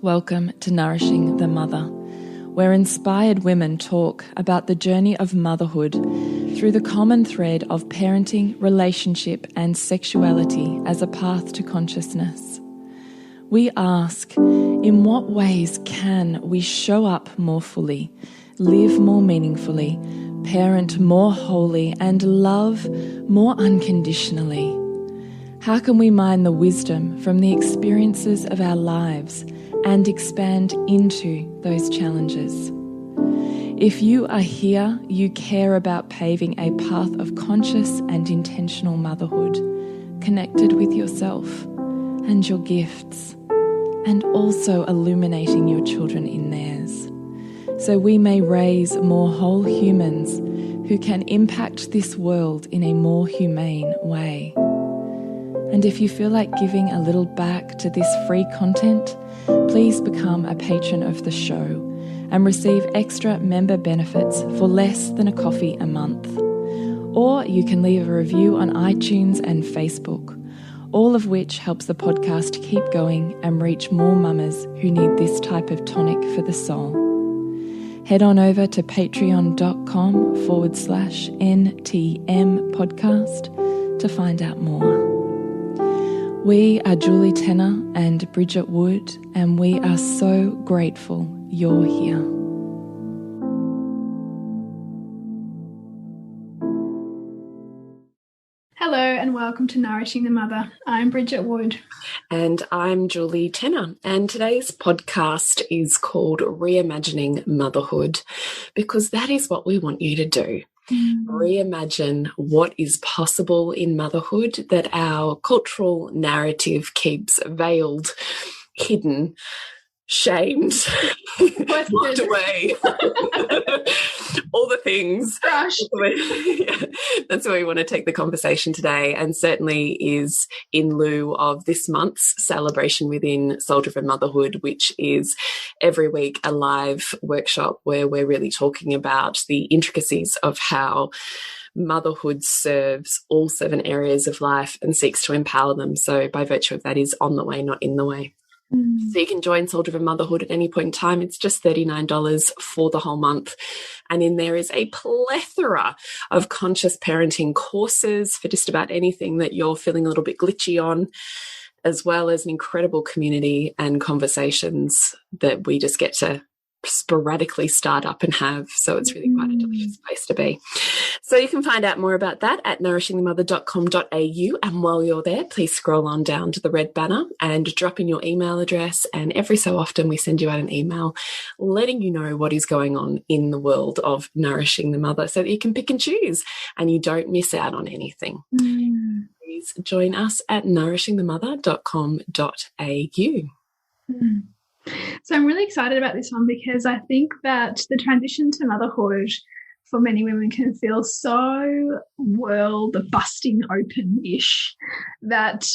Welcome to Nourishing the Mother, where inspired women talk about the journey of motherhood through the common thread of parenting, relationship, and sexuality as a path to consciousness. We ask, in what ways can we show up more fully, live more meaningfully, parent more wholly, and love more unconditionally? How can we mine the wisdom from the experiences of our lives and expand into those challenges? If you are here, you care about paving a path of conscious and intentional motherhood, connected with yourself and your gifts, and also illuminating your children in theirs, so we may raise more whole humans who can impact this world in a more humane way. And if you feel like giving a little back to this free content, please become a patron of the show and receive extra member benefits for less than a coffee a month. Or you can leave a review on iTunes and Facebook, all of which helps the podcast keep going and reach more mamas who need this type of tonic for the soul. Head on over to patreon.com/NTM podcast to find out more. We are Julie Tenner and Bridget Wood, and we are so grateful you're here. Hello and welcome to Nourishing the Mother. I'm Bridget Wood. And I'm Julie Tenner. And today's podcast is called Reimagining Motherhood, because that is what we want you to do. Reimagine what is possible in motherhood that our cultural narrative keeps veiled, hidden, shamed, locked away. All the things. Yeah, that's where we want to take the conversation today, and certainly is in lieu of this month's celebration within Soul Driven Motherhood, which is every week a live workshop where we're really talking about the intricacies of how motherhood serves all 7 areas of life and seeks to empower them. So by virtue of that is on the way, not in the way. So you can join Soul Driven Motherhood at any point in time. It's just $39 for the whole month. And in there is a plethora of conscious parenting courses for just about anything that you're feeling a little bit glitchy on, as well as an incredible community and conversations that we just get to sporadically start up and have. So it's really quite a delicious place to be. So you can find out more about that at nourishingthemother.com.au. And while you're there, please scroll on down to the red banner and drop in your email address. And every so often we send you out an email letting you know what is going on in the world of Nourishing the Mother, so that you can pick and choose and you don't miss out on anything. Please join us at nourishingthemother.com.au. So I'm really excited about this one because I think that the transition to motherhood for many women can feel so world busting open-ish that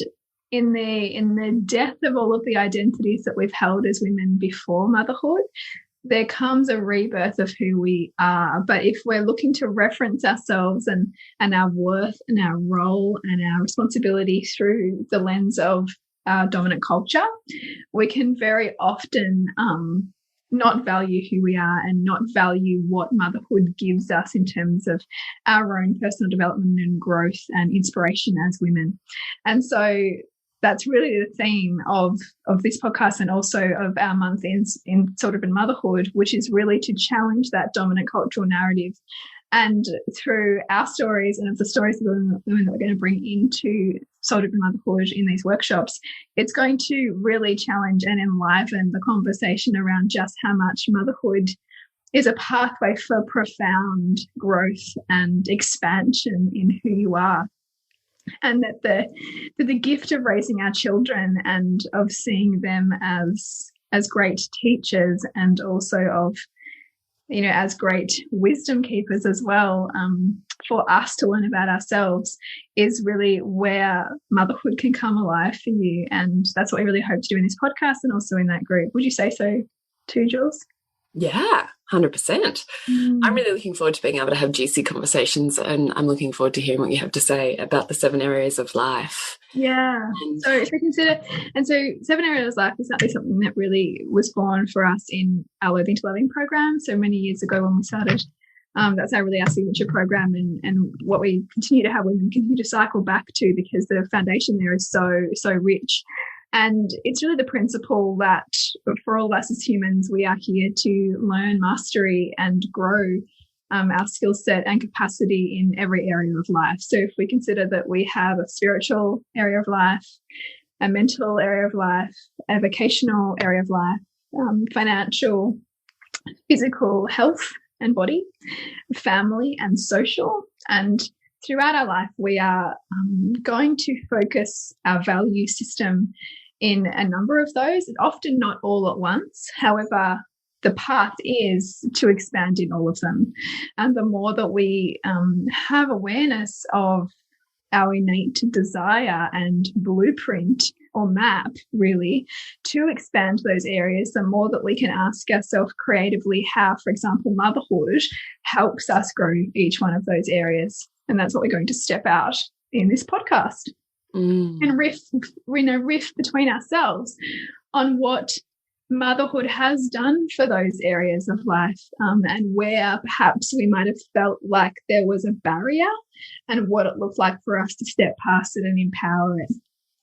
in the depth of all of the identities that we've held as women before motherhood, there comes a rebirth of who we are. But if we're looking to reference ourselves and our worth and our role and our responsibility through the lens of our dominant culture, we can very often not value who we are and not value what motherhood gives us in terms of our own personal development and growth and inspiration as women. And so that's really the theme of this podcast and also of our month in Sort of in Motherhood, which is really to challenge that dominant cultural narrative. And through our stories and of the stories of the women that we're going to bring into Soul Driven Motherhood in these workshops, it's going to really challenge and enliven the conversation around just how much motherhood is a pathway for profound growth and expansion in who you are. And that the gift of raising our children and of seeing them as great teachers and also of, you know, as great wisdom keepers as well, for us to learn about ourselves is really where motherhood can come alive for you. And that's what we really hope to do in this podcast and also in that group. Would you say so too, Jules? Yeah, 100%. I'm really looking forward to being able to have juicy conversations, and I'm looking forward to hearing what you have to say about the 7 areas of life. Yeah. So if we consider, and so 7 areas of life is something that really was born for us in our Loathing to Loving program. So many years ago when we started, that's our signature program, and what we continue to have women continue to cycle back to, because the foundation there is so rich. And it's really the principle that for all of us as humans, we are here to learn mastery and grow our skill set and capacity in every area of life. So if we consider that we have a spiritual area of life, a mental area of life, a vocational area of life, financial, physical, health and body, family and social, and throughout our life, we are going to focus our value system in a number of those, often not all at once. However, the path is to expand in all of them. And the more that we have awareness of our innate desire and blueprint or map, really, to expand those areas, the more that we can ask ourselves creatively how, for example, motherhood helps us grow each one of those areas. And that's what we're going to step out in this podcast and riff between ourselves on what motherhood has done for those areas of life, and where perhaps we might have felt like there was a barrier, and what it looked like for us to step past it and empower it,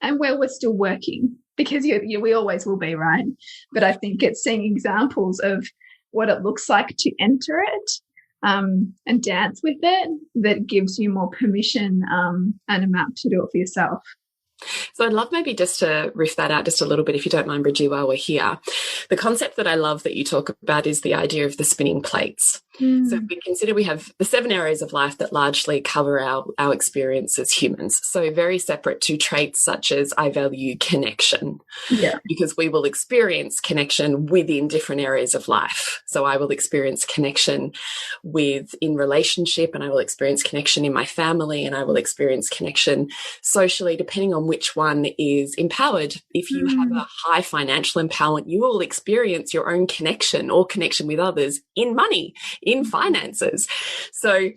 and where we're still working, because we always will be, right? But I think it's seeing examples of what it looks like to enter it and dance with it that gives you more permission and a map to do it for yourself. So I'd love maybe just to riff that out just a little bit, if you don't mind, Bridgie, while we're here. The concept that I love that you talk about is the idea of the spinning plates. So if we consider we have the 7 areas of life that largely cover our experience as humans. So very separate to traits such as I value connection, because we will experience connection within different areas of life. So I will experience connection in relationship, and I will experience connection in my family, and I will experience connection socially, depending on which one is empowered. If you have a high financial empowerment, you will experience your own connection or connection with others in money, in finances. So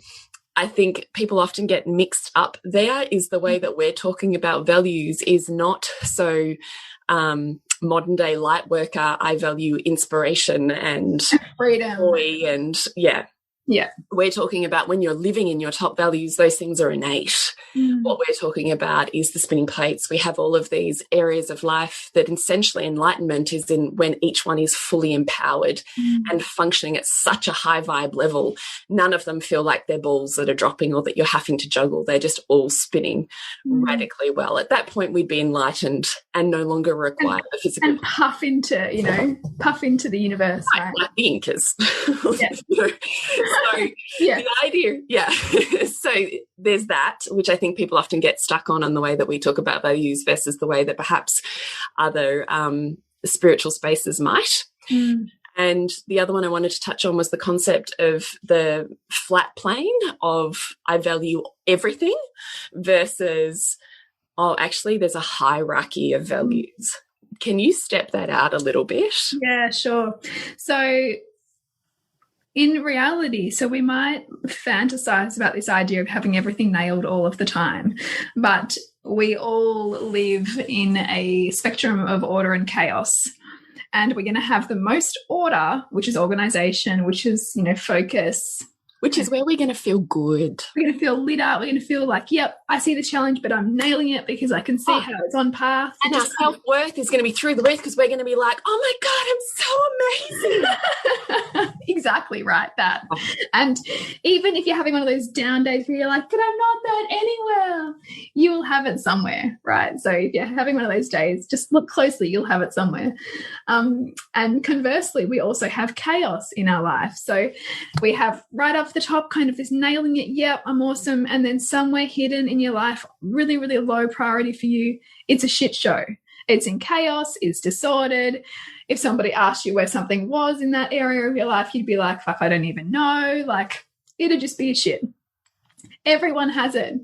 I think people often get mixed up. There is the way that we're talking about values is not so modern day light worker. I value inspiration and freedom, joy, and we're talking about when you're living in your top values, those things are innate. What we're talking about is the spinning plates. We have all of these areas of life that essentially enlightenment is in when each one is fully empowered and functioning at such a high vibe level. None of them feel like they're balls that are dropping or that you're having to juggle. They're just all spinning radically well. At that point, we'd be enlightened and no longer require the physical. And puff into the universe. Right? I think, because So the idea, so there's that, which I think people often get stuck on the way that we talk about values versus the way that perhaps other spiritual spaces might. And the other one I wanted to touch on was the concept of the flat plane of I value everything versus, actually there's a hierarchy of values. Can you step that out a little bit? Yeah, sure. So in reality, so we might fantasize about this idea of having everything nailed all of the time, but we all live in a spectrum of order and chaos. And we're going to have the most order, which is organization, which is, focus. Which is where we're going to feel good. We're going to feel lit up. We're going to feel like, yep, I see the challenge, but I'm nailing it because I can see how it's on path. And our self-worth is going to be through the roof because we're going to be like, oh my God, I'm so amazing. Exactly right, that. And even if you're having one of those down days where you're like, but I'm not that anywhere, you will have it somewhere, right? So if you're having one of those days, just look closely, you'll have it somewhere. And conversely, we also have chaos in our life. So we have right off the top kind of this nailing it, yep, I'm awesome, and then somewhere hidden in your life, really, really low priority for you, it's a shit show. It's in chaos, it's disordered. If somebody asked you where something was in that area of your life, you'd be like, fuck, I don't even know. Like, it'd just be a shit. Everyone has it.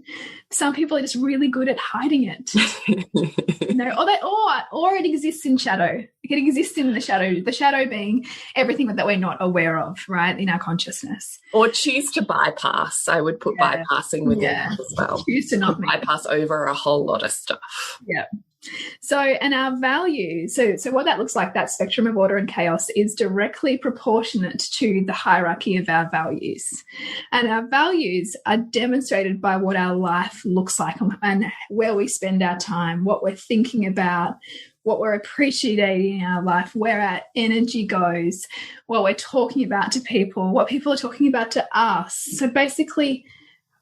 Some people are just really good at hiding it. Or it exists in shadow. It can exist in the shadow being everything that we're not aware of, right, in our consciousness. Or choose to bypass. I would put bypassing within that as well. Choose to not bypass over a whole lot of stuff. Yeah. So, and our values, so what that looks like, that spectrum of order and chaos, is directly proportionate to the hierarchy of our values. And our values are demonstrated by what our life looks like and where we spend our time, what we're thinking about, what we're appreciating in our life, where our energy goes, what we're talking about to people, what people are talking about to us. So basically,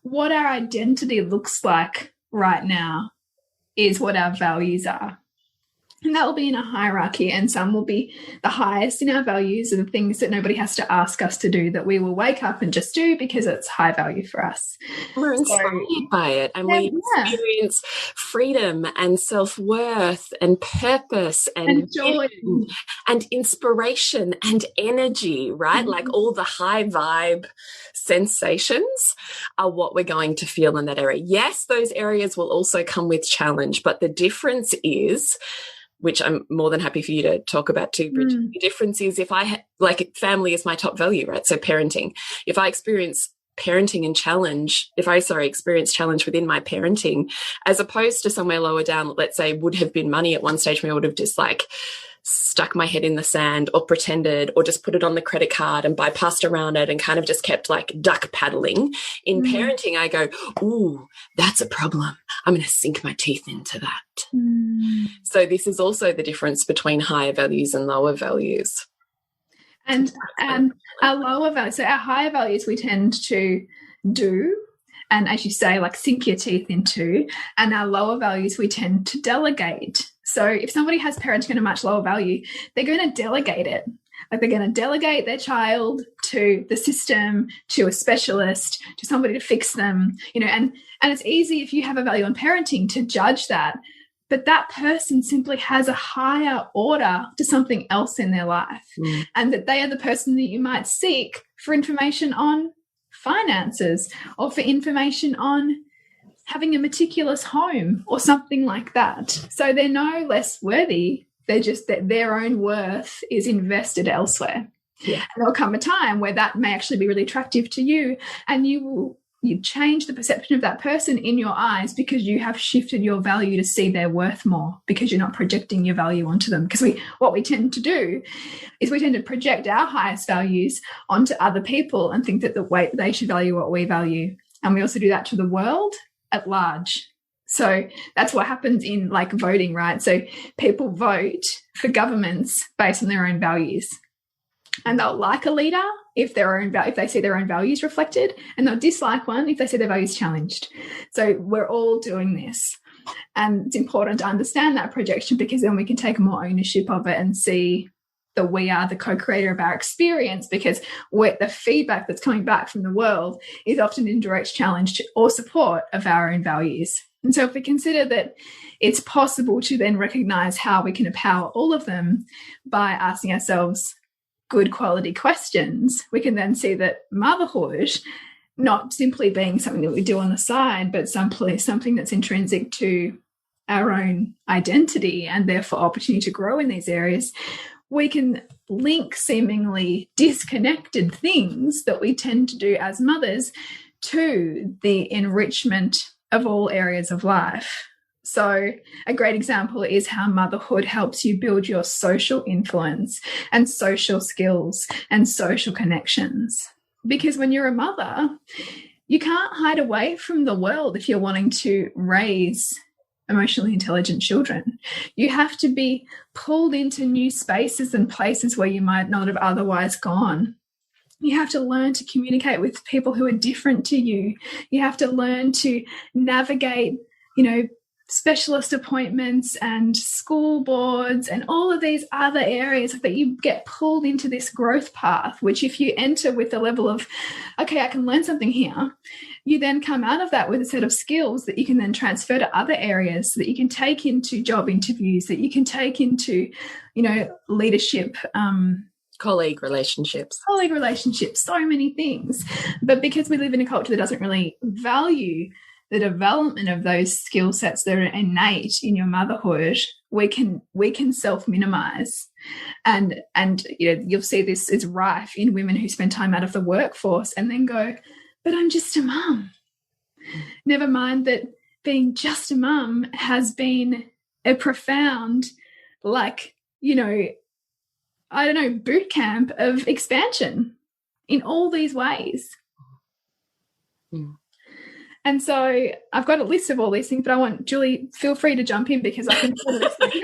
what our identity looks like right now is what our values are. And that will be in a hierarchy, and some will be the highest in our values are the things that nobody has to ask us to do, that we will wake up and just do because it's high value for us. We're inspired by it, and we experience freedom and self-worth and purpose and joy and inspiration and energy, right? Like all the high vibe sensations are what we're going to feel in that area. Yes, those areas will also come with challenge, but the difference is, which I'm more than happy for you to talk about too, Bridget. The difference is if family is my top value, right? So parenting. If I experience parenting and challenge, experience challenge within my parenting, as opposed to somewhere lower down, let's say would have been money at one stage, where I would have just like stuck my head in the sand or pretended or just put it on the credit card and bypassed around it and kind of just kept like duck paddling. In parenting, I go, ooh, that's a problem. I'm going to sink my teeth into that. So this is also the difference between higher values and lower values. And our lower values, so our higher values we tend to do, and as you say, like sink your teeth into, and our lower values we tend to delegate. So if somebody has parenting at a much lower value, they're going to delegate it. Like they're going to delegate their child to the system, to a specialist, to somebody to fix them, and it's easy if you have a value on parenting to judge that. But that person simply has a higher order to something else in their life, and that they are the person that you might seek for information on finances or for information on having a meticulous home or something like that. So they're no less worthy. They're just that their own worth is invested elsewhere. Yeah. And there'll come a time where that may actually be really attractive to you, and you change the perception of that person in your eyes because you have shifted your value to see their worth more, because you're not projecting your value onto them. Because what we tend to do is we tend to project our highest values onto other people and think that they should value what we value. And we also do that to the world at large. So that's what happens in like voting, right? So people vote for governments based on their own values. And they'll like a leader if they see their own values reflected, and they'll dislike one if they see their values challenged. So we're all doing this, and it's important to understand that projection, because then we can take more ownership of it and see that we are the co-creator of our experience, because the feedback that's coming back from the world is often in direct challenge or support of our own values. And so if we consider that it's possible to then recognize how we can empower all of them by asking ourselves good quality questions, we can then see that motherhood, not simply being something that we do on the side, but something that's intrinsic to our own identity and therefore opportunity to grow in these areas, we can link seemingly disconnected things that we tend to do as mothers to the enrichment of all areas of life. So a great example is how motherhood helps you build your social influence and social skills and social connections. Because when you're a mother, you can't hide away from the world if you're wanting to raise emotionally intelligent children. You have to be pulled into new spaces and places where you might not have otherwise gone. You have to learn to communicate with people who are different to you. You have to learn to navigate, specialist appointments and school boards and all of these other areas that you get pulled into this growth path, which if you enter with the level of, okay, I can learn something here, you then come out of that with a set of skills that you can then transfer to other areas, so that you can take into job interviews, that you can take into, leadership colleague relationships, so many things. But because we live in a culture that doesn't really value the development of those skill sets that are innate in your motherhood, we can self-minimize, and you know, you'll see this is rife in women who spend time out of the workforce and then go, but I'm just a mum. Never mind that being just a mum has been a profound, like, you know, I don't know, boot camp of expansion in all these ways. Mm. And so I've got a list of all these things, but I want Julie, feel free to jump in, because I can.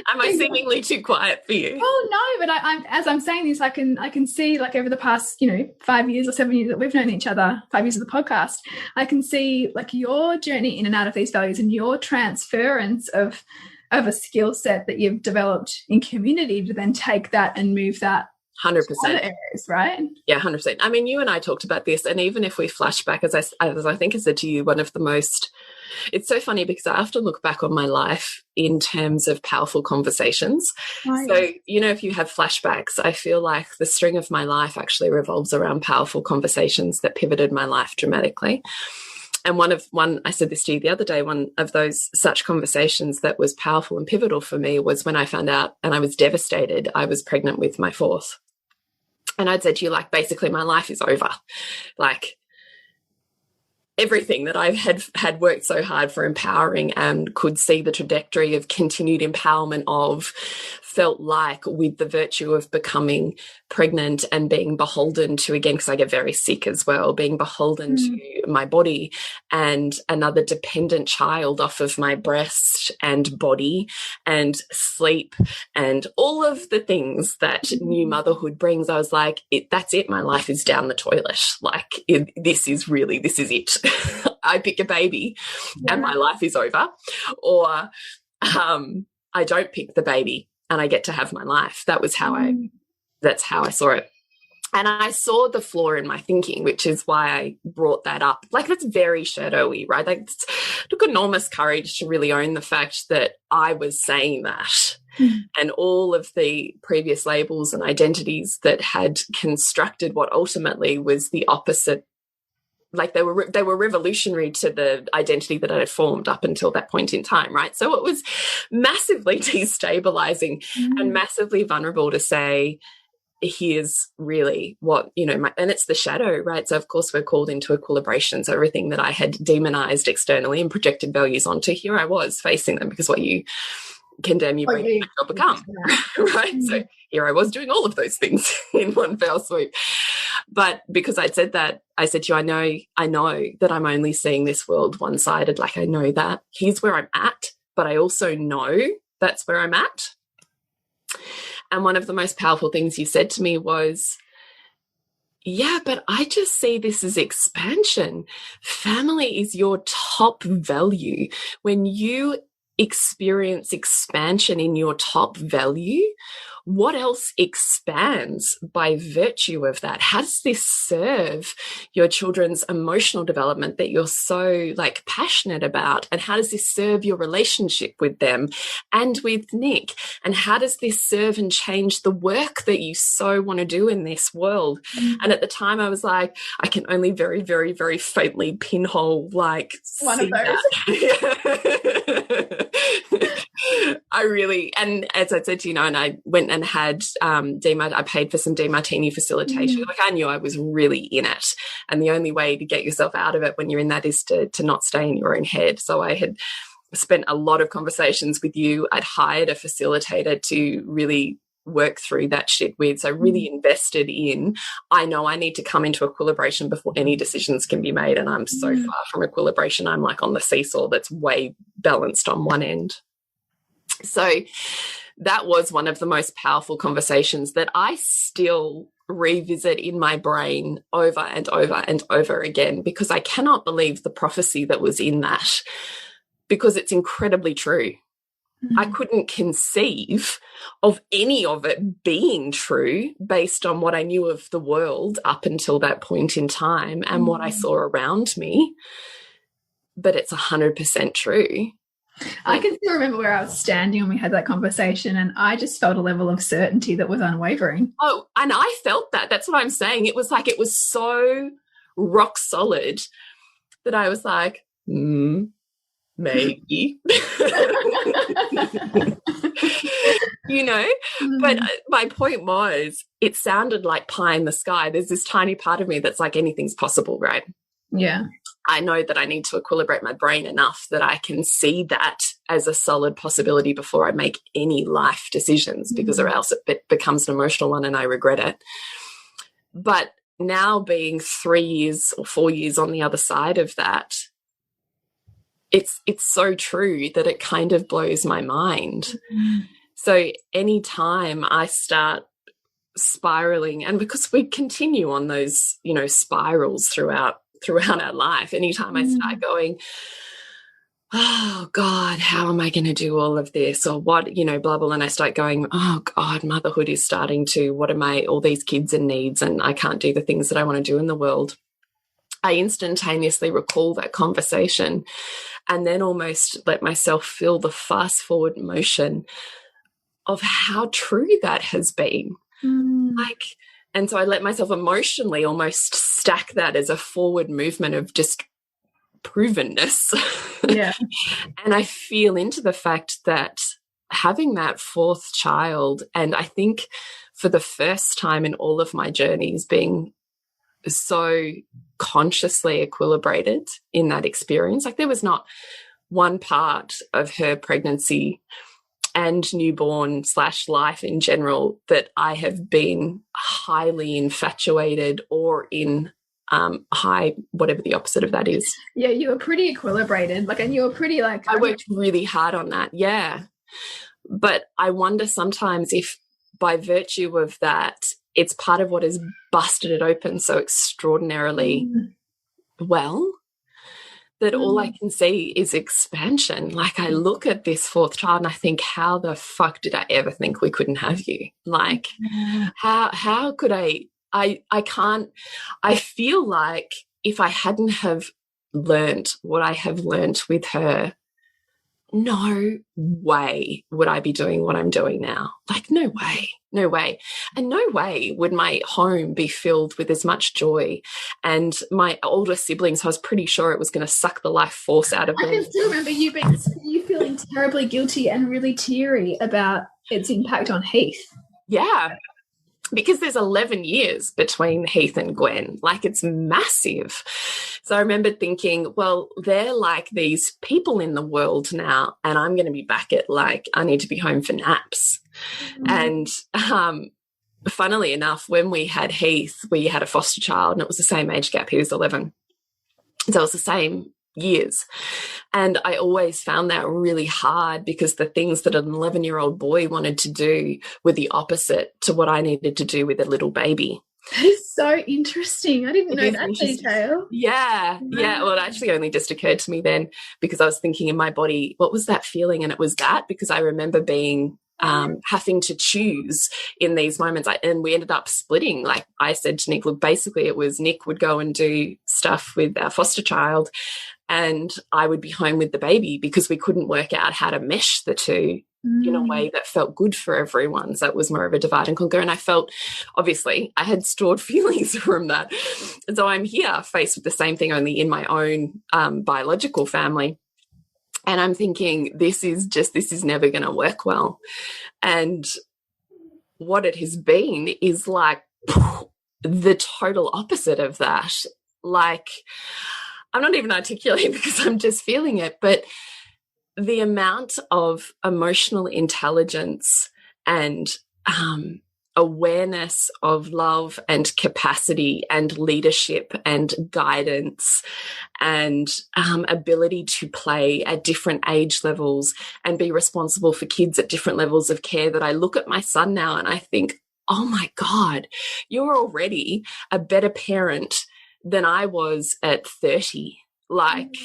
Am I seemingly too quiet for you? Oh no, but I'm as I'm saying this, I can see, like, over the past 5 years or 7 years that we've known each other, 5 years of the podcast, I can see like your journey in and out of these values and your transference of a skill set that you've developed in community to then take that and move that 100%. other areas, right? Yeah, 100%. I mean, you and I talked about this, and even if we flash back, as I think I said to you, one of the most, it's so funny because I often look back on my life in terms of powerful conversations. Right. So, if you have flashbacks, I feel like the string of my life actually revolves around powerful conversations that pivoted my life dramatically. And one, I said this to you the other day, one of those such conversations that was powerful and pivotal for me was when I found out, and I was devastated, I was pregnant with my fourth. And I'd said to you, like, basically my life is over. Like, everything that I had worked so hard for empowering and could see the trajectory of continued empowerment of, felt like, with the virtue of becoming pregnant and being beholden to, again, because I get very sick as well, being beholden to my body and another dependent child off of my breast and body and sleep and all of the things that new motherhood brings. I was like, that's it. My life is down the toilet. Like, this is it. I pick a baby and my life is over, or I don't pick the baby and I get to have my life. That was that's how I saw it. And I saw the flaw in my thinking, which is why I brought that up. Like, that's very shadowy, right? Like, it took enormous courage to really own the fact that I was saying that. And all of the previous labels and identities that had constructed what ultimately was the opposite. Like, they were revolutionary to the identity that I had formed up until that point in time, right? So it was massively destabilizing and massively vulnerable to say, here's really what, and it's the shadow, right? So of course we're called into equilibration. So everything that I had demonized externally and projected values onto, here I was facing them, because what you condemn, you bring, you become, right? So here I was doing all of those things in one fell swoop. But because I'd said that, I said to you, I know that I'm only seeing this world one-sided. Like, I know that here's where I'm at, but I also know that's where I'm at. And one of the most powerful things you said to me was, yeah, but I just see this as expansion. Family is your top value. When you experience expansion in your top value, what else expands by virtue of that? How does this serve your children's emotional development that you're so, like, passionate about? And how does this serve your relationship with them and with Nick? And how does this serve and change the work that you so want to do in this world? And at the time I was like, I can only very, very, very faintly pinhole, like, one see of those. That. I really, and as I said to you, and I went and had I paid for some DeMartini facilitation. Like, I knew I was really in it, and the only way to get yourself out of it when you're in that is to not stay in your own head. So I had spent a lot of conversations with you. I'd hired a facilitator to really work through that shit with. So I really invested in, I know I need to come into equilibration before any decisions can be made. And I'm so far from equilibration. I'm like on the seesaw that's way balanced on one end. So that was one of the most powerful conversations that I still revisit in my brain over and over and over again, because I cannot believe the prophecy that was in that, because it's incredibly true. I couldn't conceive of any of it being true based on what I knew of the world up until that point in time and what I saw around me. But it's 100% true. I can still remember where I was standing when we had that conversation, and I just felt a level of certainty that was unwavering. Oh, and I felt that. That's what I'm saying. It was like it was so rock solid that I was like, maybe. You know, but my point was, it sounded like pie in the sky. There's this tiny part of me that's like, anything's possible, right? Yeah. I know that I need to equilibrate my brain enough that I can see that as a solid possibility before I make any life decisions, because or else it becomes an emotional one and I regret it. But now, being 3 years or 4 years on the other side of that, it's so true that it kind of blows my mind. So anytime I start spiraling, and because we continue on those, you know, spirals throughout our life, anytime I start going, oh God, how am I going to do all of this, or what, you know, blah, blah, and I start going, oh God, motherhood is starting to, what am I, all these kids and needs, and I can't do the things that I want to do in the world. I instantaneously recall that conversation and then almost let myself feel the fast forward motion of how true that has been. Like, and so I let myself emotionally almost stack that as a forward movement of just provenness. Yeah. And I feel into the fact that having that fourth child, and I think for the first time in all of my journeys, being so consciously equilibrated in that experience. Like, there was not one part of her pregnancy and newborn / life in general that I have been highly infatuated or in high, whatever the opposite of that is. Yeah, you were pretty equilibrated. Like, and you were pretty like... I worked really hard on that, yeah. But I wonder sometimes if by virtue of that, it's part of what has busted it open so extraordinarily well, that all I can see is expansion. Like, I look at this fourth child and I think, how the fuck did I ever think we couldn't have you? Like, how could I can't, I feel like if I hadn't have learnt what I have learnt with her, no way would I be doing what I'm doing now. Like, no way, no way. And no way would my home be filled with as much joy. And my older siblings, I was pretty sure it was going to suck the life force out of them. I can still remember you feeling terribly guilty and really teary about its impact on Heath. Yeah. Because there's 11 years between Heath and Gwen. Like, it's massive. So I remember thinking, well, they're like these people in the world now, and I'm going to be back at, like, I need to be home for naps. And funnily enough, when we had Heath, we had a foster child, and it was the same age gap. He was 11. So it was the same years. And I always found that really hard, because the things that an 11-year-old boy wanted to do were the opposite to what I needed to do with a little baby. That is so interesting. I didn't know that detail. Yeah. Yeah. Well, it actually only just occurred to me then, because I was thinking in my body, what was that feeling? And it was that, because I remember being having to choose in these moments. And we ended up splitting. Like, I said to Nick, look, basically it was Nick would go and do stuff with our foster child, and I would be home with the baby, because we couldn't work out how to mesh the two in a way that felt good for everyone. So it was more of a divide and conquer. And I felt, obviously, I had stored feelings from that. And so I'm here faced with the same thing, only in my own biological family. And I'm thinking, this is never going to work well. And what it has been is like the total opposite of that. Like, I'm not even articulating because I'm just feeling it, but the amount of emotional intelligence and awareness of love and capacity and leadership and guidance and ability to play at different age levels and be responsible for kids at different levels of care, that I look at my son now and I think, oh my God, you're already a better parent than I was at 30. Like,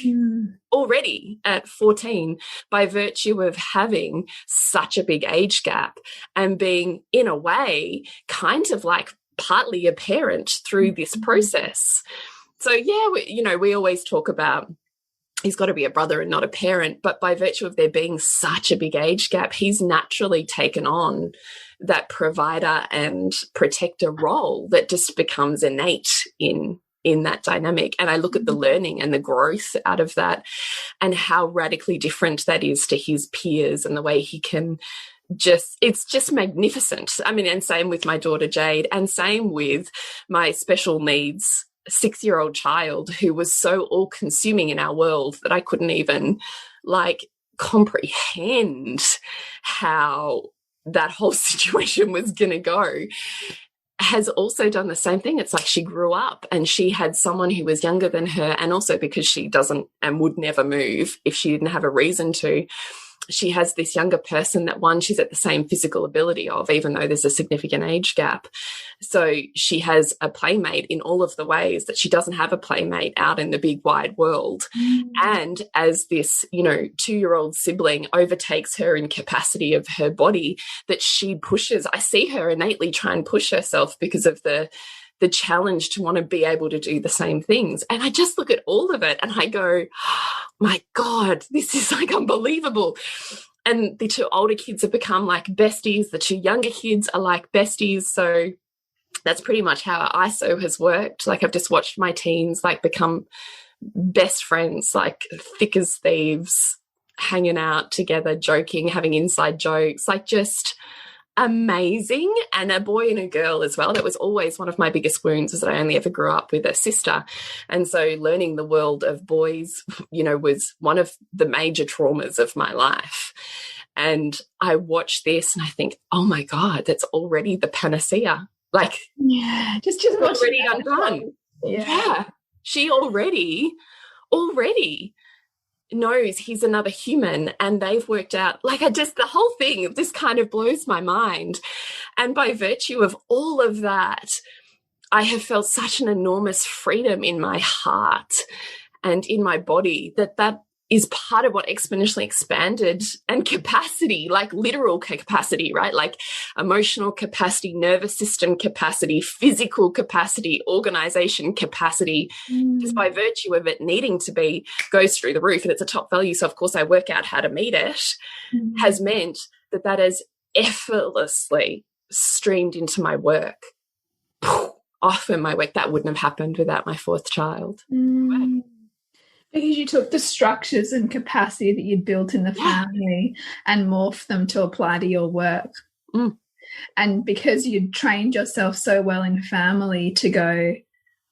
already at 14, by virtue of having such a big age gap and being, in a way, kind of like partly a parent through this process. So, yeah, we always talk about he's got to be a brother and not a parent, but by virtue of there being such a big age gap, he's naturally taken on that provider and protector role that just becomes innate in that dynamic. And I look at the learning and the growth out of that and how radically different that is to his peers, and the way he can it's just magnificent. I mean, and same with my daughter Jade, and same with my special needs 6-year-old child, who was so all consuming in our world that I couldn't even like comprehend how that whole situation was going to go, has also done the same thing. It's like she grew up and she had someone who was younger than her, and also because she doesn't and would never move if she didn't have a reason to, she has this younger person that, one, she's at the same physical ability of, even though there's a significant age gap. So she has a playmate in all of the ways that she doesn't have a playmate out in the big wide world. And as this, you know, 2-year-old sibling overtakes her in capacity of her body, that she pushes, I see her innately try and push herself because of the challenge to want to be able to do the same things. And I just look at all of it and I go, oh, my God, this is like unbelievable. And the 2 older kids have become like besties. The 2 younger kids are like besties. So that's pretty much how our ISO has worked. Like, I've just watched my teens like become best friends, like thick as thieves, hanging out together, joking, having inside jokes, like just amazing. And a boy and a girl as well. That was always one of my biggest wounds, was that I only ever grew up with a sister. And so learning the world of boys, you know, was one of the major traumas of my life. And I watch this and I think, oh my God, that's already the panacea. Like, yeah, just already undone. Yeah. She already knows he's another human, and they've worked out, like, the whole thing just kind of blows my mind. And by virtue of all of that, I have felt such an enormous freedom in my heart and in my body that is part of what exponentially expanded, and capacity, like literal capacity, right? Like emotional capacity, nervous system capacity, physical capacity, organization capacity, just by virtue of it needing to be, goes through the roof, and it's a top value. So of course I work out how to meet it, has meant that has effortlessly streamed into my work. Often my work that wouldn't have happened without my 4th child. Because you took the structures and capacity that you'd built in the family and morphed them to apply to your work. And because you'd trained yourself so well in family to go,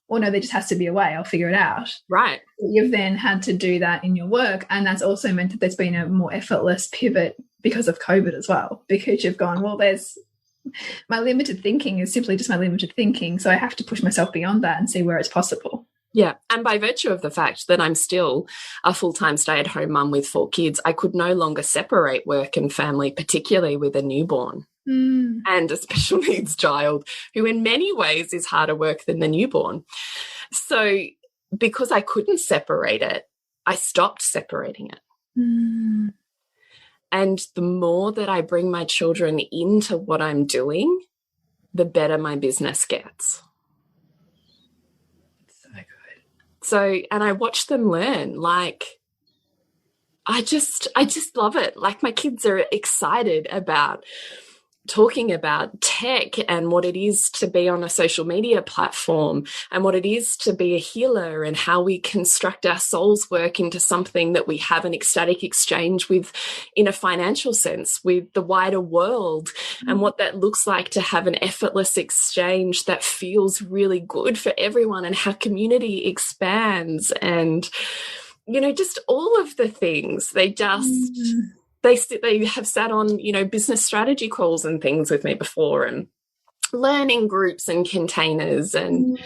well, no, there just has to be a way, I'll figure it out. Right. You've then had to do that in your work. And that's also meant that there's been a more effortless pivot because of COVID as well, because you've gone, well, there's my limited thinking is simply just my limited thinking. So I have to push myself beyond that and see where it's possible. Yeah. And by virtue of the fact that I'm still a full-time stay-at-home mum with 4 kids, I could no longer separate work and family, particularly with a newborn and a special needs child, who in many ways is harder work than the newborn. So because I couldn't separate it, I stopped separating it. And the more that I bring my children into what I'm doing, the better my business gets. So, and I watch them learn, like, I just love it. Like, my kids are excited about talking about tech and what it is to be on a social media platform and what it is to be a healer, and how we construct our soul's work into something that we have an ecstatic exchange with in a financial sense with the wider world, and what that looks like to have an effortless exchange that feels really good for everyone, and how community expands, and, you know, just all of the things. They just... They have sat on, you know, business strategy calls and things with me before, and learning groups and containers, and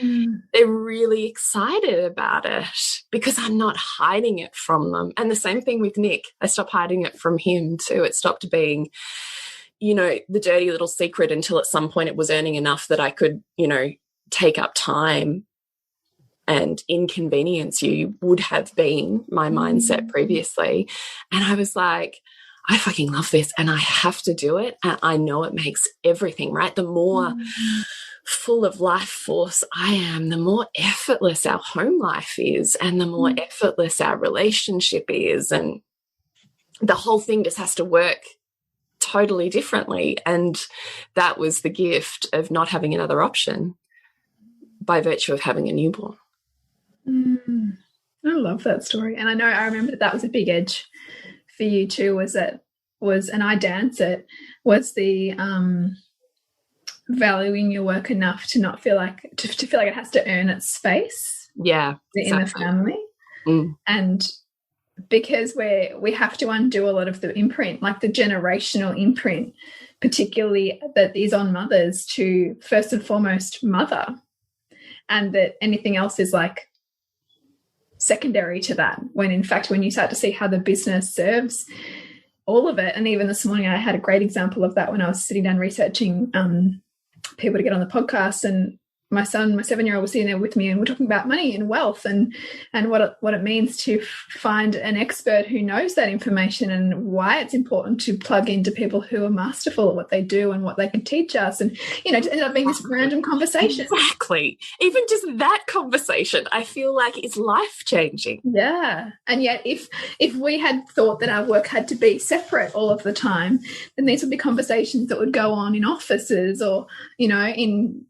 they're really excited about it because I'm not hiding it from them. And the same thing with Nick. I stopped hiding it from him too. It stopped being, you know, the dirty little secret, until at some point it was earning enough that I could, you know, take up time and inconvenience you, would have been my mindset previously. And I was like, I fucking love this and I have to do it. And I know it makes everything, right? The more full of life force I am, the more effortless our home life is, and the more effortless our relationship is. And the whole thing just has to work totally differently. And that was the gift of not having another option by virtue of having a newborn. I love that story. And I remember that was a big edge for you too, and I dance it, was the valuing your work enough to not feel like to feel like it has to earn its space in the family. And because we have to undo a lot of the imprint, like the generational imprint, particularly that is on mothers to first and foremost mother, and that anything else is like secondary to that, when in fact when you start to see how the business serves all of it. And even this morning I had a great example of that when I was sitting down researching people to get on the podcast, and my son, my 7-year-old, was sitting there with me, and we're talking about money and wealth and what it means to find an expert who knows that information, and why it's important to plug into people who are masterful at what they do and what they can teach us. And, you know, to end up being this random conversation. Exactly. Even just that conversation, I feel like, is life-changing. Yeah. And yet if we had thought that our work had to be separate all of the time, then these would be conversations that would go on in offices or, you know, in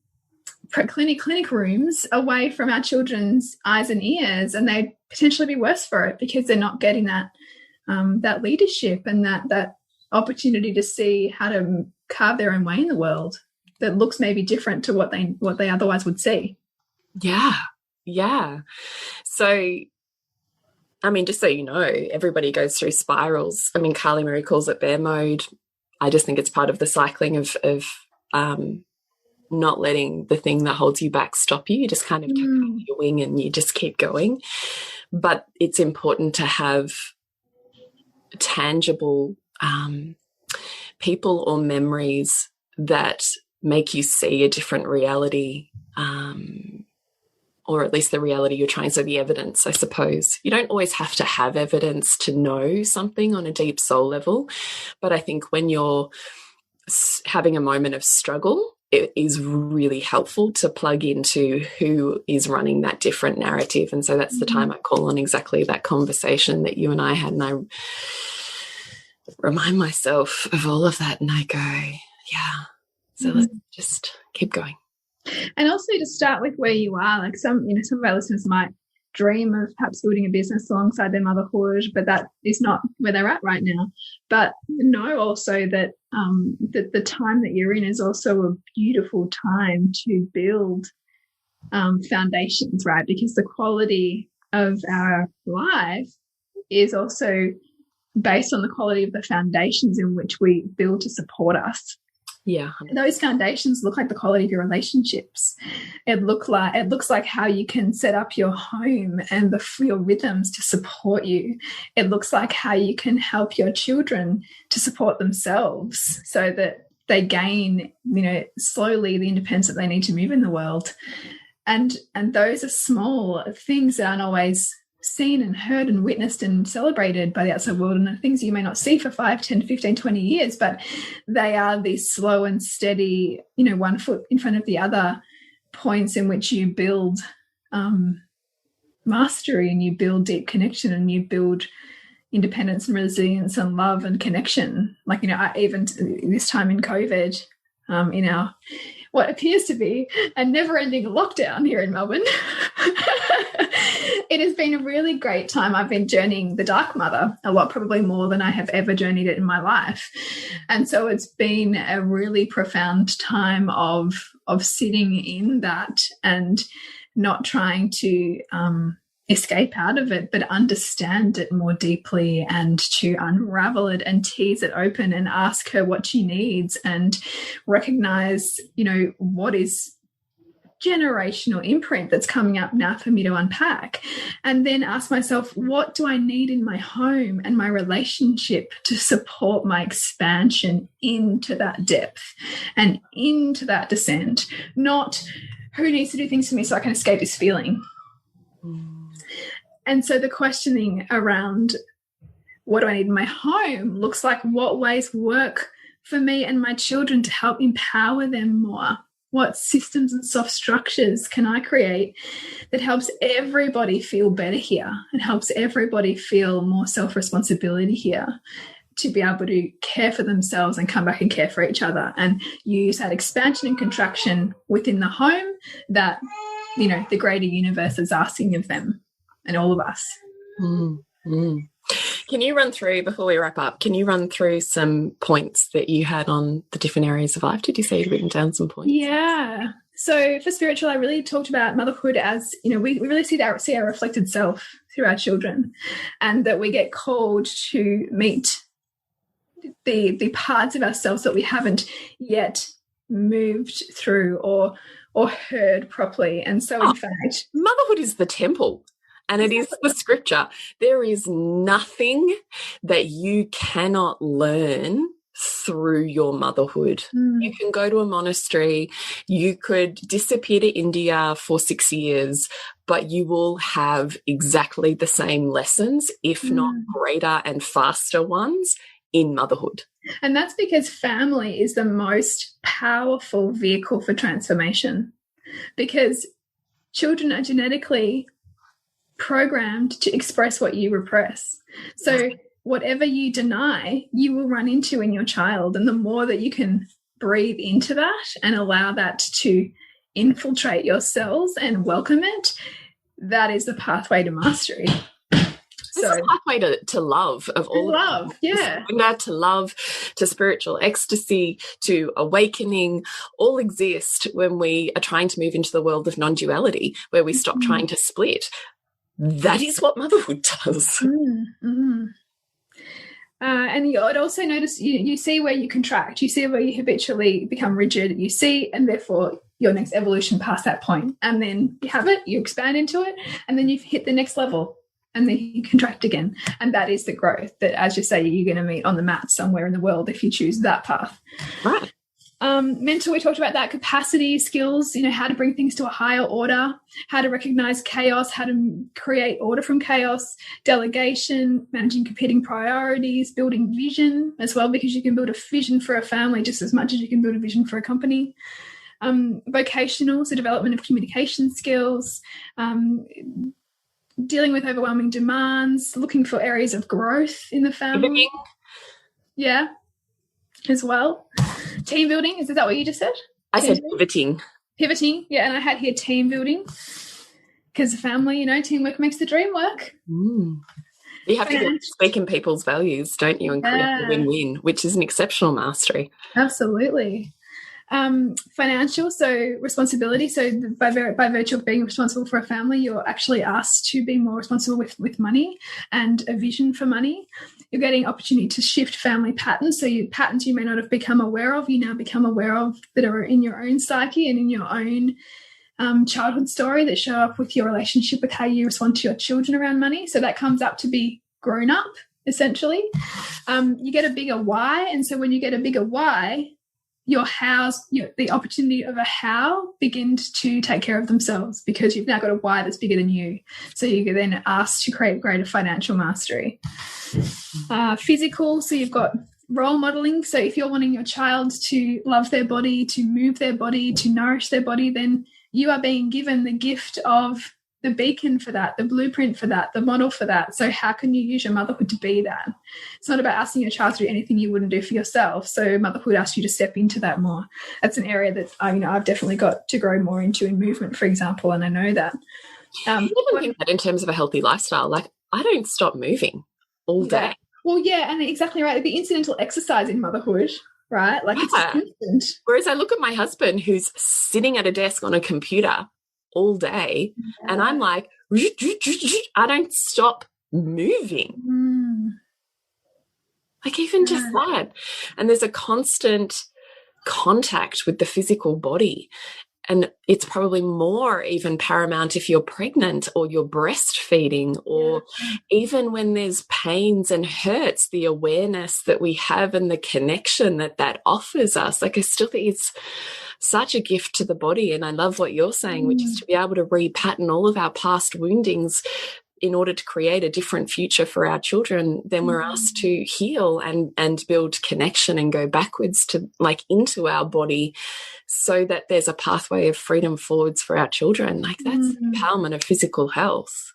clinic rooms away from our children's eyes and ears, and they'd potentially be worse for it because they're not getting that that leadership and that opportunity to see how to carve their own way in the world that looks maybe different to what they otherwise would see. Yeah. So, I mean, just so you know, everybody goes through spirals. I mean, Carly Marie calls it bear mode. I just think it's part of the cycling of not letting the thing that holds you back stop you. You just kind of take your wing and you just keep going. But it's important to have tangible people or memories that make you see a different reality, or at least the reality you're trying. So the evidence, I suppose. You don't always have to have evidence to know something on a deep soul level. But I think when you're having a moment of struggle, it is really helpful to plug into who is running that different narrative. And so that's the time I call on exactly that conversation that you and I had. And I remind myself of all of that and I go, yeah, so let's just keep going. And also to start with where you are, like some of our listeners might dream of perhaps building a business alongside their motherhood, but that is not where they're at right now. But know also that that the time that you're in is also a beautiful time to build foundations, right? Because the quality of our life is also based on the quality of the foundations in which we build to support us. Yeah. Those foundations look like the quality of your relationships. It looks like how you can set up your home and your rhythms to support you. It looks like how you can help your children to support themselves so that they gain, you know, slowly the independence that they need to move in the world. And those are small things that aren't always seen and heard and witnessed and celebrated by the outside world, and the things you may not see for 5, 10, 15, 20 years, but they are these slow and steady, you know, one foot in front of the other points in which you build mastery and you build deep connection and you build independence and resilience and love and connection. Like, you know, even this time in COVID, in our what appears to be a never-ending lockdown here in Melbourne, it has been a really great time. I've been journeying the dark mother a lot, probably more than I have ever journeyed it in my life. And so it's been a really profound time of sitting in that and not trying to escape out of it, but understand it more deeply and to unravel it and tease it open and ask her what she needs and recognize, you know, what is generational imprint that's coming up now for me to unpack, and then ask myself, what do I need in my home and my relationship to support my expansion into that depth and into that descent, not who needs to do things for me so I can escape this feeling. And so the questioning around what do I need in my home looks like what ways work for me and my children to help empower them more, What systems and soft structures can I create that helps everybody feel better here and helps everybody feel more self-responsibility here to be able to care for themselves and come back and care for each other and use that expansion and contraction within the home that, you know, the greater universe is asking of them and all of us. Can you run through, before we wrap up, can you run through some points that you had on the different areas of life? Did you say you'd written down some points? Yeah. So for spiritual, I really talked about motherhood as, you know, we really see our reflected self through our children, and that we get called to meet the parts of ourselves that we haven't yet moved through or heard properly. And so in fact, motherhood is the temple. And it is the scripture. There is nothing that you cannot learn through your motherhood. You can go to a monastery, you could disappear to India for 6 years, but you will have exactly the same lessons, if not greater and faster ones, in motherhood. And that's because family is the most powerful vehicle for transformation, because children are genetically programmed to express what you repress. So whatever you deny, you will run into in your child. And the more that you can breathe into that and allow that to infiltrate your cells and welcome it, that is the pathway to mastery. It's a pathway to love of all love, to love, to spiritual ecstasy, to awakening, all exist when we are trying to move into the world of non-duality, where we stop trying to split. That is what motherhood does. And you'd also notice you see where you contract, you see where you habitually become rigid, you see, and therefore your next evolution past that point. And then you have it, you expand into it, and then you hit the next level, and then you contract again. And that is the growth that, as you say, you're going to meet on the mat somewhere in the world if you choose that path. Right. Mental, we talked about that, capacity, skills, you know, how to bring things to a higher order, how to recognize chaos, how to create order from chaos, delegation, managing competing priorities, building vision as well, because you can build a vision for a family just as much as you can build a vision for a company. Vocational, so development of communication skills, dealing with overwhelming demands, looking for areas of growth in the family. Yeah, as well. Team building, is that what you just said? I said pivoting. Pivoting, yeah, and I had here team building, because family, you know, teamwork makes the dream work. You have to get speaking people's values, don't you, and create a win-win, which is an exceptional mastery. Absolutely. Financial, so responsibility. So by virtue of being responsible for a family, you're actually asked to be more responsible with money and a vision for money. You're getting opportunity to shift family patterns. So patterns you may not have become aware of, you now become aware of, that are in your own psyche and in your own childhood story, that show up with your relationship with how you respond to your children around money. So that comes up to be grown up, essentially. You get a bigger why. And so when you get a bigger why, your hows, the opportunity of a how begins to take care of themselves, because you've now got a why that's bigger than you. So you're then asked to create greater financial mastery. Physical, so you've got role modeling. So if you're wanting your child to love their body, to move their body, to nourish their body, then you are being given the gift of the beacon for that, the blueprint for that, the model for that. So how can you use your motherhood to be that? It's not about asking your child to do anything you wouldn't do for yourself. So motherhood asks you to step into that more. That's an area that I've definitely got to grow more into in movement, for example, and I know that. You even think that in terms of a healthy lifestyle, like I don't stop moving all day. Yeah. Well, yeah, and exactly right. The incidental exercise in motherhood, right? Like it's constant. Whereas I look at my husband who's sitting at a desk on a computer all day, and I'm like, I don't stop moving. Like even just that. And there's a constant contact with the physical body. And it's probably more even paramount if you're pregnant or you're breastfeeding, or even when there's pains and hurts, the awareness that we have and the connection that offers us. Like I still think it's such a gift to the body. And I love what you're saying, which is to be able to repattern all of our past woundings in order to create a different future for our children, then we're asked to heal and build connection and go backwards to like into our body so that there's a pathway of freedom forwards for our children. Like that's empowerment of physical health.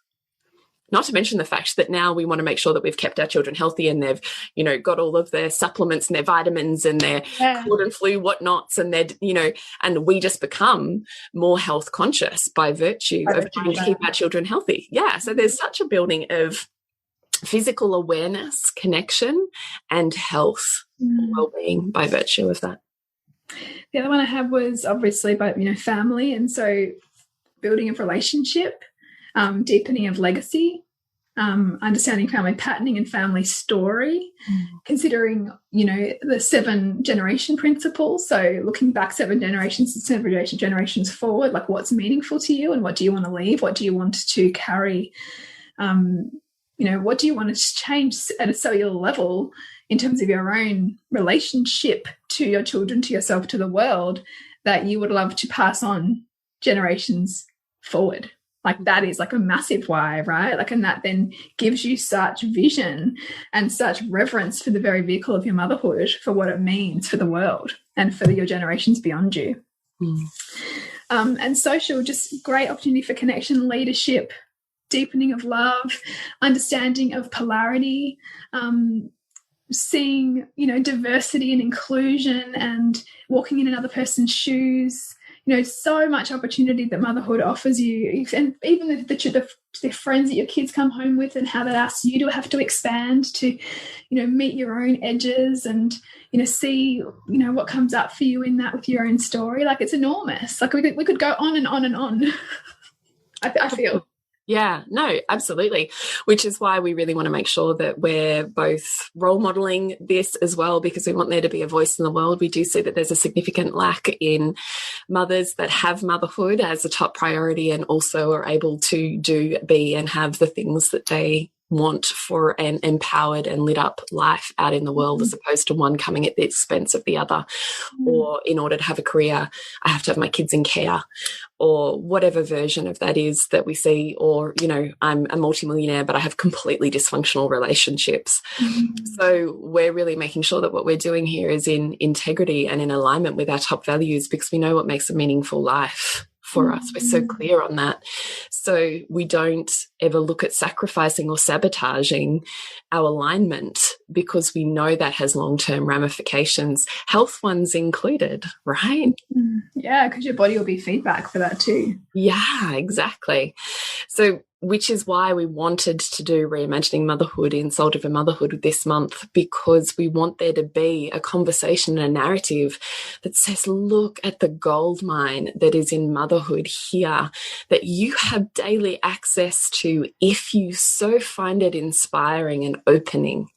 Not to mention the fact that now we want to make sure that we've kept our children healthy and they've, you know, got all of their supplements and their vitamins and their cold and flu whatnots, and they're, you know, and we just become more health conscious by virtue of trying to keep our children healthy. Yeah. So there's such a building of physical awareness, connection, and health, well-being by virtue of that. The other one I had was obviously about, you know, family. And so building of relationship, deepening of legacy, understanding family patterning and family story, considering, you know, the 7 generation principle. So looking back 7 generations and 7 generations forward, like what's meaningful to you and what do you want to leave? What do you want to carry? You know, what do you want to change at a cellular level in terms of your own relationship to your children, to yourself, to the world, that you would love to pass on generations forward? Like that is like a massive why, right? Like, and that then gives you such vision and such reverence for the very vehicle of your motherhood, for what it means for the world and for your generations beyond you. And social, just great opportunity for connection, leadership, deepening of love, understanding of polarity, seeing, you know, diversity and inclusion and walking in another person's shoes. You know, so much opportunity that motherhood offers you, and even the friends that your kids come home with, and how that asks you to have to expand to, you know, meet your own edges and, you know, see, you know, what comes up for you in that with your own story. Like it's enormous. Like we could go on and on and on. I feel. Yeah, no, absolutely. Which is why we really want to make sure that we're both role modeling this as well, because we want there to be a voice in the world. We do see that there's a significant lack in mothers that have motherhood as a top priority and also are able to be and have the things that they want for an empowered and lit up life out in the world, as opposed to one coming at the expense of the other. Or in order to have a career, I have to have my kids in care, or whatever version of that is that we see. Or, you know, I'm a multimillionaire, but I have completely dysfunctional relationships. So we're really making sure that what we're doing here is in integrity and in alignment with our top values, because we know what makes a meaningful life for us. We're so clear on that. So we don't ever look at sacrificing or sabotaging our alignment, because we know that has long-term ramifications, health ones included, right? Yeah, because your body will be feedback for that too. Yeah, exactly. So which is why we wanted to do Reimagining Motherhood in Soul Driven Motherhood this month, because we want there to be a conversation and a narrative that says, look at the gold mine that is in motherhood here, that you have daily access to if you so find it inspiring and opening.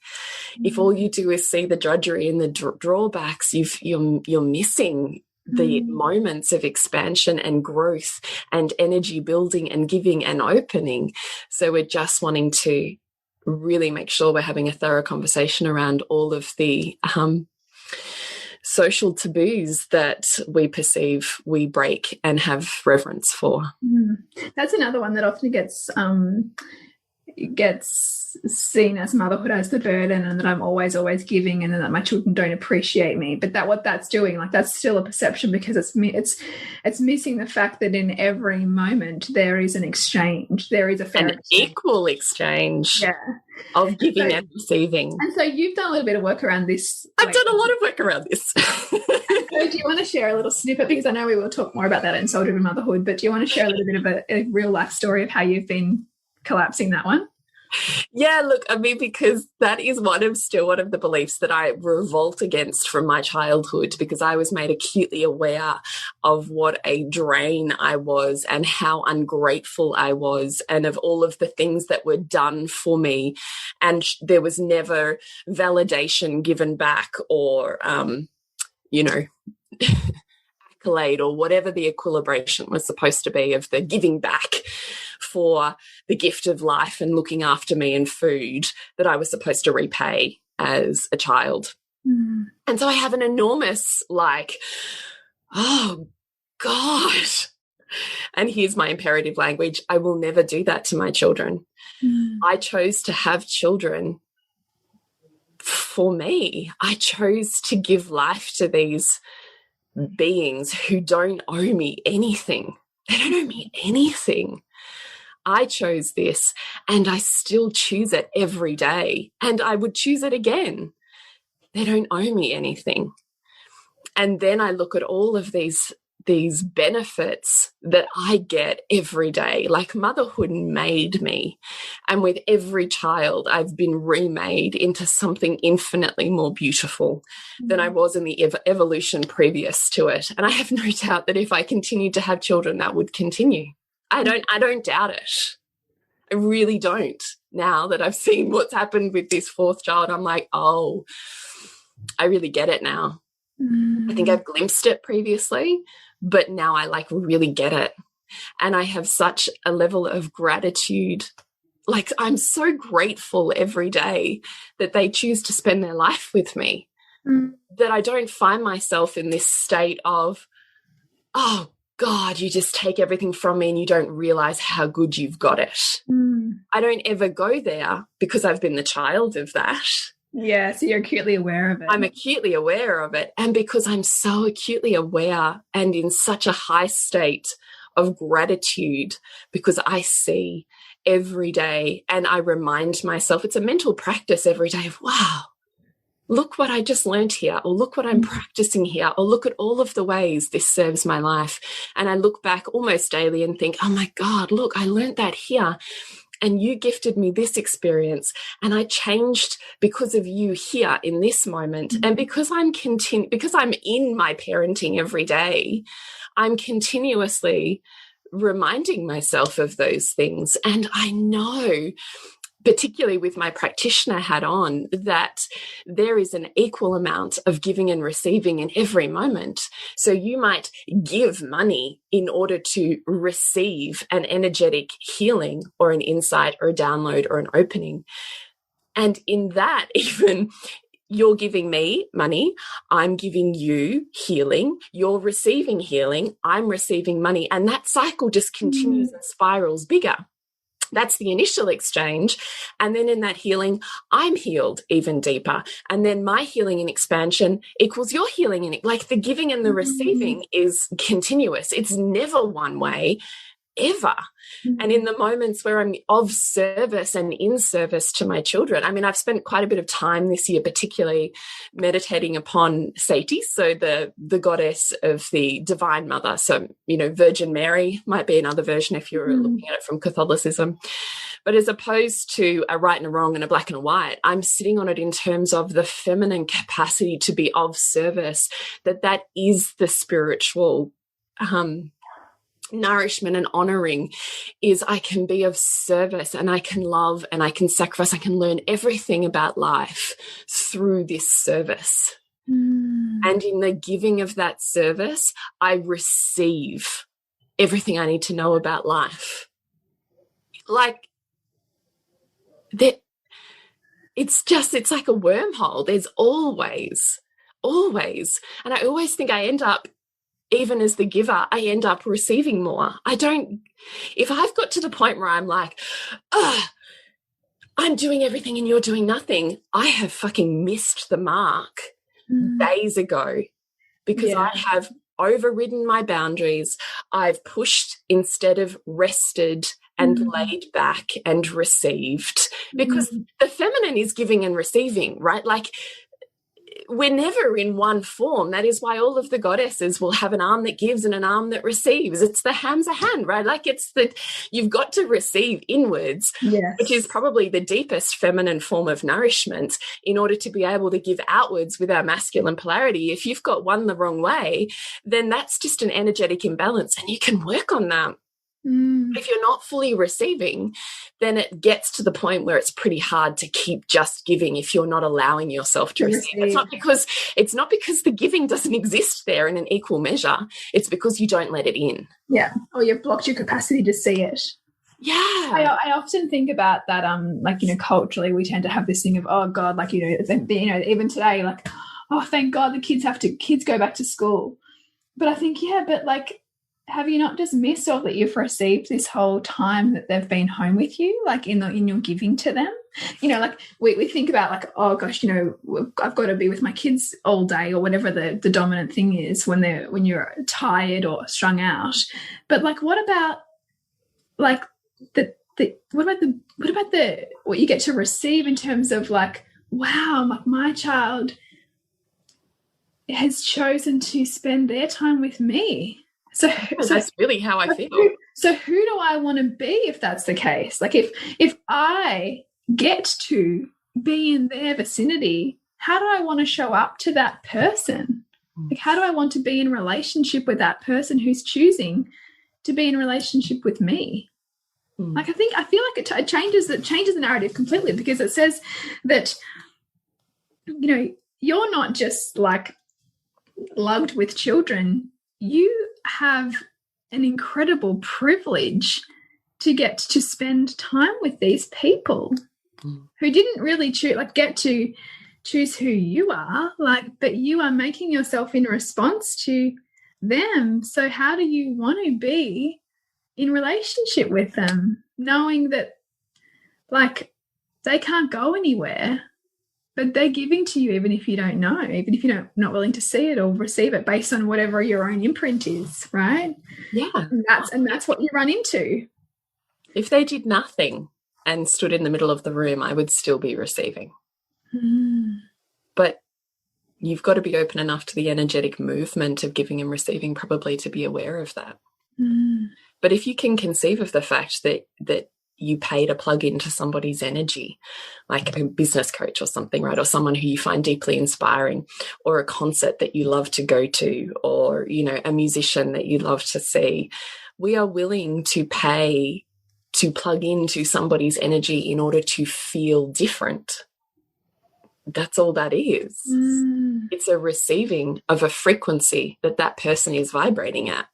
If all you do is see the drudgery and the drawbacks, you're missing the moments of expansion and growth and energy building and giving and opening. So we're just wanting to really make sure we're having a thorough conversation around all of the social taboos that we perceive we break and have reverence for. That's another one that often gets seen as motherhood as the burden, and that I'm always giving, and that my children don't appreciate me. But that what that's doing, like that's still a perception, because it's missing the fact that in every moment there is an exchange, there is a fair equal exchange of giving and receiving. And so you've done a little bit of work around this. I've done a lot of work around this. So do you want to share a little snippet, because I know we will talk more about that in Soul Driven Motherhood, but do you want to share a little bit of a real life story of how you've been collapsing that one? Yeah, look, I mean, because that is one of the beliefs that I revolt against from my childhood, because I was made acutely aware of what a drain I was and how ungrateful I was, and of all of the things that were done for me. And there was never validation given back, or, you know, accolade, or whatever the equilibration was supposed to be of the giving back for the gift of life and looking after me and food that I was supposed to repay as a child. And so I have an enormous, like, oh God, And here's my imperative language. I will never do that to my children. I chose to have children for me. I chose to give life to these beings who don't owe me anything. They don't owe me anything. I chose this, and I still choose it every day, and I would choose it again. They don't owe me anything. And then I look at all of these benefits that I get every day. Like, motherhood made me. And with every child, I've been remade into something infinitely more beautiful than I was in the evolution previous to it. And I have no doubt that if I continued to have children, that would continue. I don't doubt it. I really don't. Now that I've seen what's happened with this fourth child, I'm like, oh, I really get it now. I think I've glimpsed it previously, but now I like really get it. And I have such a level of gratitude. Like, I'm so grateful every day that they choose to spend their life with me, that I don't find myself in this state of, oh God, you just take everything from me and you don't realize how good you've got it. I don't ever go there because I've been the child of that. Yeah, so you're acutely aware of it. I'm acutely aware of it. And because I'm so acutely aware and in such a high state of gratitude, because I see every day and I remind myself, it's a mental practice every day of, wow, look what I just learned here, or look what I'm practicing here, or look at all of the ways this serves my life. And I look back almost daily and think, oh my God, look, I learned that here. And you gifted me this experience, and I changed because of you here in this moment. And because I'm in my parenting every day, I'm continuously reminding myself of those things. And I know, particularly with my practitioner hat on, that there is an equal amount of giving and receiving in every moment. So you might give money in order to receive an energetic healing or an insight or a download or an opening. And in that, even you're giving me money, I'm giving you healing, you're receiving healing, I'm receiving money. And that cycle just continues and spirals bigger. That's the initial exchange. And then in that healing, I'm healed even deeper. And then my healing and expansion equals your healing. And like, the giving and the receiving is continuous. It's never one way, ever. And in the moments where I'm of service and in service to my children, I mean, I've spent quite a bit of time this year, particularly meditating upon Sati, so the goddess of the Divine Mother. So, you know, Virgin Mary might be another version if you're looking at it from Catholicism. But as opposed to a right and a wrong and a black and a white, I'm sitting on it in terms of the feminine capacity to be of service, that is the spiritual nourishment and honoring, is I can be of service and I can love and I can sacrifice. I can learn everything about life through this service. And in the giving of that service, I receive everything I need to know about life. Like that, it's like a wormhole. There's always. And I always think I end up, even as the giver, I end up receiving more. If I've got to the point where I'm like, I'm doing everything and you're doing nothing, I have fucking missed the mark days ago, because I have overridden my boundaries. I've pushed instead of rested and laid back and received, because the feminine is giving and receiving, right? Like, we're never in one form. That is why all of the goddesses will have an arm that gives and an arm that receives. It's the ham's a hand, right? Like, you've got to receive inwards, which is probably the deepest feminine form of nourishment, in order to be able to give outwards with our masculine polarity. If you've got one the wrong way, then that's just an energetic imbalance, and you can work on that. If you're not fully receiving, then it gets to the point where it's pretty hard to keep just giving if you're not allowing yourself to receive. It's not because the giving doesn't exist there in an equal measure. It's because you don't let it in. Yeah. Or you've blocked your capacity to see it. Yeah. I often think about that, like, you know, culturally we tend to have this thing of, oh God, like, you know, even today, like, oh, thank God the kids go back to school. But I think, but like, have you not just missed all that you've received this whole time that they've been home with you, like in your giving to them? You know, like we think about like, oh gosh, you know, I've got to be with my kids all day or whatever the dominant thing is when you're tired or strung out. But like, what about like what you get to receive in terms of like, wow, my child has chosen to spend their time with me. So that's really how I feel. So who do I want to be if that's the case? Like if I get to be in their vicinity, how do I want to show up to that person? Like, how do I want to be in relationship with that person who's choosing to be in relationship with me? Like, I feel like it changes the narrative completely, because it says that, you know, you're not just like lugged with children. You have an incredible privilege to get to spend time with these people who didn't really get to choose who you are, like, but you are making yourself in response to them. So how do you want to be in relationship with them, knowing that like they can't go anywhere, but they're giving to you even if you don't know, even if you're not willing to see it or receive it based on whatever your own imprint is, right? Yeah. And that's what you run into. If they did nothing and stood in the middle of the room, I would still be receiving. But you've got to be open enough to the energetic movement of giving and receiving probably to be aware of that. But if you can conceive of the fact that you pay to plug into somebody's energy, like a business coach or something, right? Or someone who you find deeply inspiring, or a concert that you love to go to, or, you know, a musician that you love to see. We are willing to pay to plug into somebody's energy in order to feel different. That's all that is. It's a receiving of a frequency that person is vibrating at.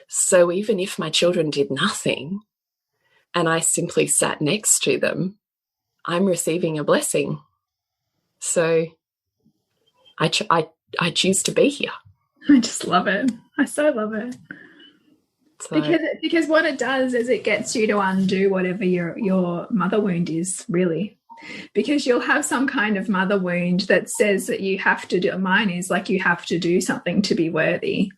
So even if my children did nothing, and I simply sat next to them, I'm receiving a blessing. So I choose to be here. I just love it. I so love it. So, because what it does is it gets you to undo whatever your mother wound is, really. Because you'll have some kind of mother wound that says that you have to do, mine is like you have to do something to be worthy.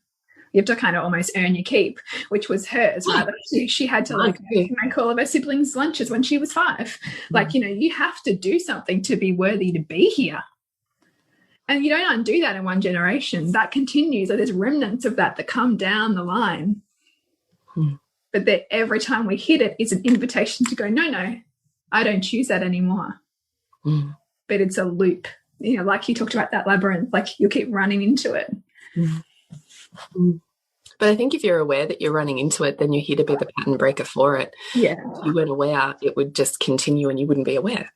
You have to kind of almost earn your keep, which was hers, right? Like she had to like make all of her siblings' lunches when she was 5. Like, you know, you have to do something to be worthy to be here. And you don't undo that in one generation. That continues. Like, there's remnants of that come down the line. But that every time we hit it, it's an invitation to go, no, I don't choose that anymore. But it's a loop. You know, like you talked about that labyrinth, like you'll keep running into it. But I think if you're aware that you're running into it, then you're here to be the pattern breaker for it. Yeah. If you weren't aware, it would just continue and you wouldn't be aware.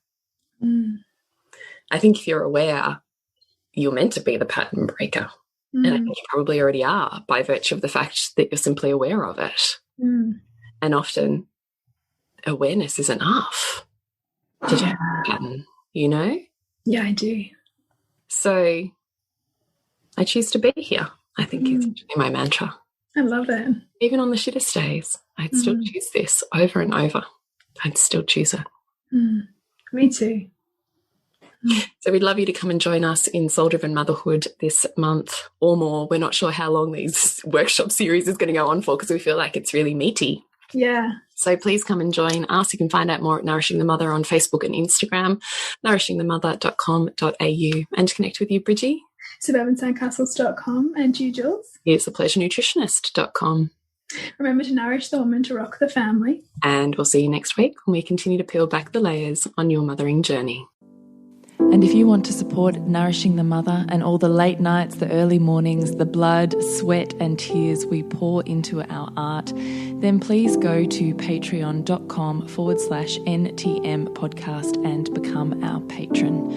I think if you're aware, you're meant to be the pattern breaker. And I think you probably already are by virtue of the fact that you're simply aware of it. And often awareness is enough to change the pattern, you know? Yeah, I do. So I choose to be here, I think is my mantra. I love it. Even on the shittest days, I'd still choose this over and over. I'd still choose it. Me too. So we'd love you to come and join us in Soul Driven Motherhood this month or more. We're not sure how long these workshop series is going to go on for because we feel like it's really meaty. Yeah. So please come and join us. You can find out more at Nourishing the Mother on Facebook and Instagram, nourishingthemother.com.au. And to connect with you, Bridgie? suburbansandcastles.com. And you, Jules? It's thepleasurenutritionist.com. Remember to nourish the woman to rock the family. And we'll see you next week when we continue to peel back the layers on your mothering journey. And if you want to support Nourishing the Mother and all the late nights, the early mornings, the blood, sweat and tears we pour into our art, then please go to patreon.com/NTM podcast and become our patron.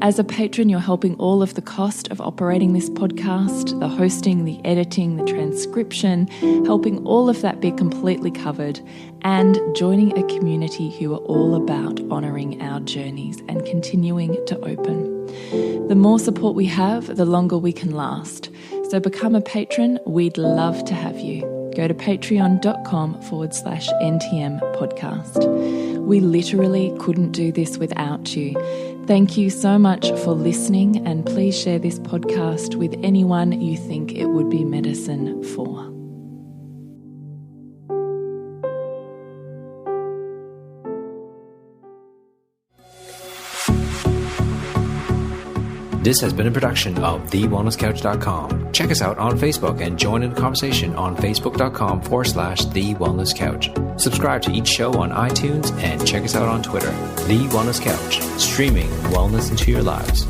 As a patron, you're helping all of the cost of operating this podcast, the hosting, the editing, the transcription, helping all of that be completely covered, and joining a community who are all about honouring our journeys and continuing to open. The more support we have, the longer we can last. So become a patron. We'd love to have you. go to patreon.com/NTM podcast. We literally couldn't do this without you. Thank you so much for listening, and please share this podcast with anyone you think it would be medicine for. This has been a production of TheWellnessCouch.com. Check us out on Facebook and join in the conversation on Facebook.com/TheWellnessCouch. Subscribe to each show on iTunes and check us out on Twitter. The Wellness Couch, streaming wellness into your lives.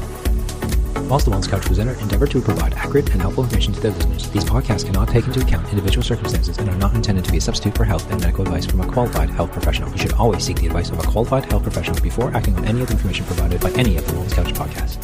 Whilst the Wellness Couch presenter endeavor to provide accurate and helpful information to their listeners, these podcasts cannot take into account individual circumstances and are not intended to be a substitute for health and medical advice from a qualified health professional. You should always seek the advice of a qualified health professional before acting on any of the information provided by any of the Wellness Couch podcasts.